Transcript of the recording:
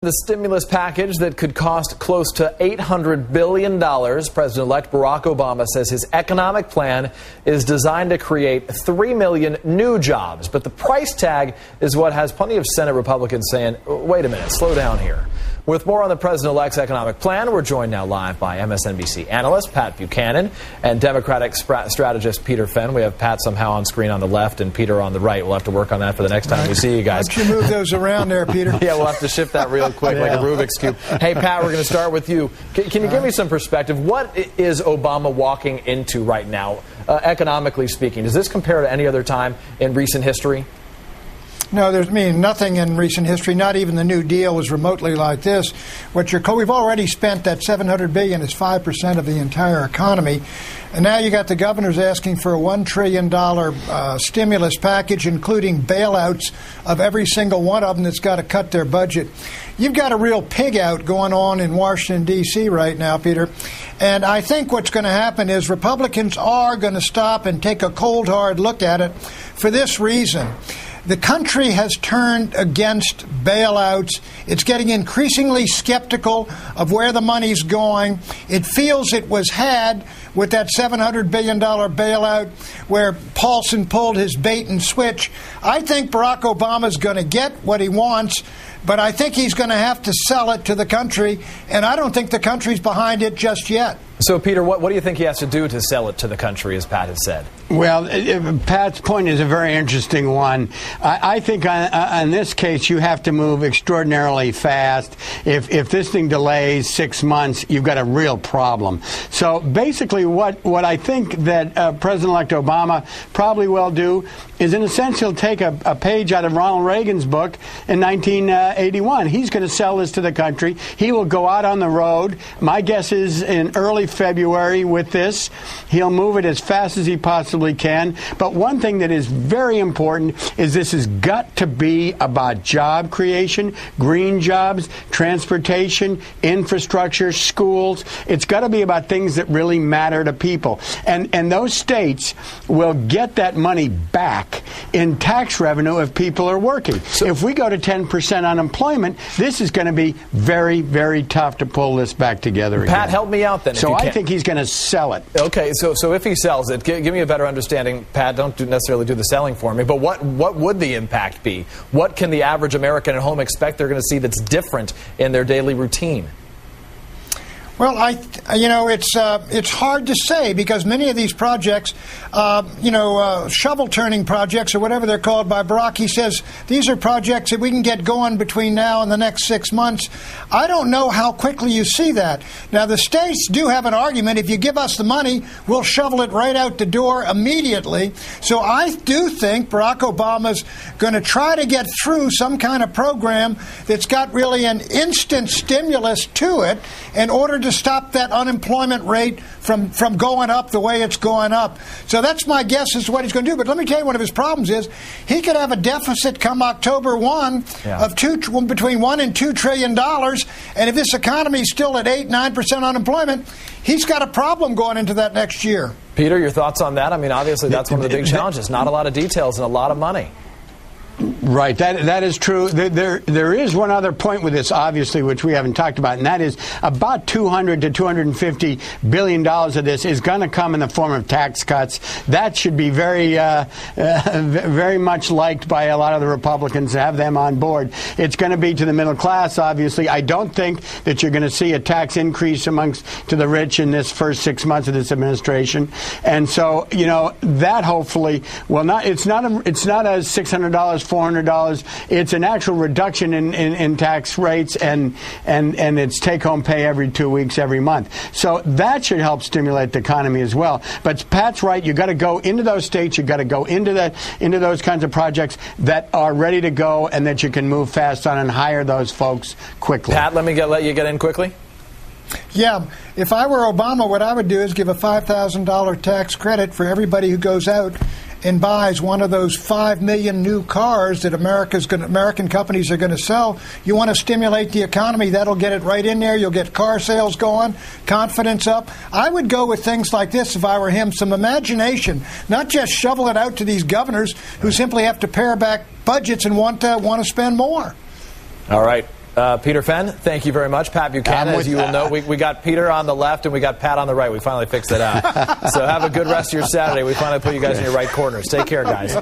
The stimulus package that could cost close to $800 billion. President-elect Barack Obama says his economic plan is designed to create 3 million new jobs. But the price tag is what has plenty of Senate Republicans saying, wait a minute, slow down here. With more on the president-elect's economic plan, we're joined now live by MSNBC analyst Pat Buchanan and Democratic strategist Peter Fenn. We have Pat somehow on screen on the left and Peter on the right. We'll have to work on that for the next time we see you guys. Why don't you move those around there, Peter? Yeah, we'll have to shift that real quick like a Rubik's Cube. Hey, Pat, we're going to start with you. Can you give me some perspective? What is Obama walking into right now, economically speaking? Does this compare to any other time in recent history? No, there's nothing in recent history. Not even the New Deal was remotely like this. We've already spent that $700 billion is 5% of the entire economy, and now you got the governors asking for a $1 trillion stimulus package, including bailouts of every single one of them that's got to cut their budget. You've got a real pig out going on in Washington, D.C. right now, Peter. And I think what's going to happen is Republicans are going to stop and take a cold, hard look at it for this reason. The country has turned against bailouts. It's getting increasingly skeptical of where the money's going. It feels it was had with that $700 billion bailout where Paulson pulled his bait and switch. I think Barack Obama's going to get what he wants, but I think he's going to have to sell it to the country, and I don't think the country's behind it just yet. So, Peter, what do you think he has to do to sell it to the country, as Pat has said? Well, Pat's point is a very interesting one. I think on this case, you have to move extraordinarily fast. If this thing delays 6 months, you've got a real problem. So basically what I think that President-elect Obama probably will do is, in a sense, he'll take a page out of Ronald Reagan's book in 1981. He's going to sell this to the country. He will go out on the road. My guess is in early February with this. He'll move it as fast as he possibly can. But one thing that is very important is this has got to be about job creation, green jobs, transportation, infrastructure, schools. It's got to be about things that really matter to people. And those states will get that money back in tax revenue if people are working. So if we go to 10% unemployment, this is going to be very, very tough to pull this back together again. Pat, help me out then. So I think he's going to sell it. Okay, so if he sells it, give me a better understanding. Pat, don't necessarily do the selling for me, but what would the impact be? What can the average American at home expect they're going to see that's different in their daily routine? Well, it's hard to say because many of these projects, shovel-turning projects or whatever they're called by Barack, he says these are projects that we can get going between now and the next 6 months. I don't know how quickly you see that. Now, the states do have an argument. If you give us the money, we'll shovel it right out the door immediately. So I do think Barack Obama's going to try to get through some kind of program that's got really an instant stimulus to it in order to stop that unemployment rate from going up the way it's going up. So that's my guess as to what he's going to do. But let me tell you, one of his problems is he could have a deficit come October 1 of between $1 and $2 trillion. And if this economy is still at 8-9% unemployment, he's got a problem going into that next year. Peter, your thoughts on that? I mean, obviously, that's one of the big challenges. Not a lot of details and a lot of money. Right, that is true. There is one other point with this, obviously, which we haven't talked about, and that is about $200 to $250 billion of this is going to come in the form of tax cuts. That should be very much liked by a lot of the Republicans to have them on board. It's going to be to the middle class, obviously. I don't think that you're going to see a tax increase to the rich in this first 6 months of this administration, and so that hopefully will not. It's not a $600. $400. It's an actual reduction in tax rates and it's take-home pay every 2 weeks, every month. So that should help stimulate the economy as well. But Pat's right. You got to go into those states. You got to go into those kinds of projects that are ready to go and that you can move fast on and hire those folks quickly. Pat, let you get in quickly. Yeah, if I were Obama, what I would do is give a $5,000 tax credit for everybody who goes out and buys one of those 5 million new cars that American companies are going to sell. You want to stimulate the economy, that'll get it right in there. You'll get car sales going, confidence up. I would go with things like this if I were him, some imagination, not just shovel it out to these governors who simply have to pare back budgets and want to spend more. All right. Peter Fenn, thank you very much. Pat Buchanan, as you will know, we got Peter on the left and we got Pat on the right. We finally fixed it out. So have a good rest of your Saturday. We finally put you guys in your right corners. Take care, guys.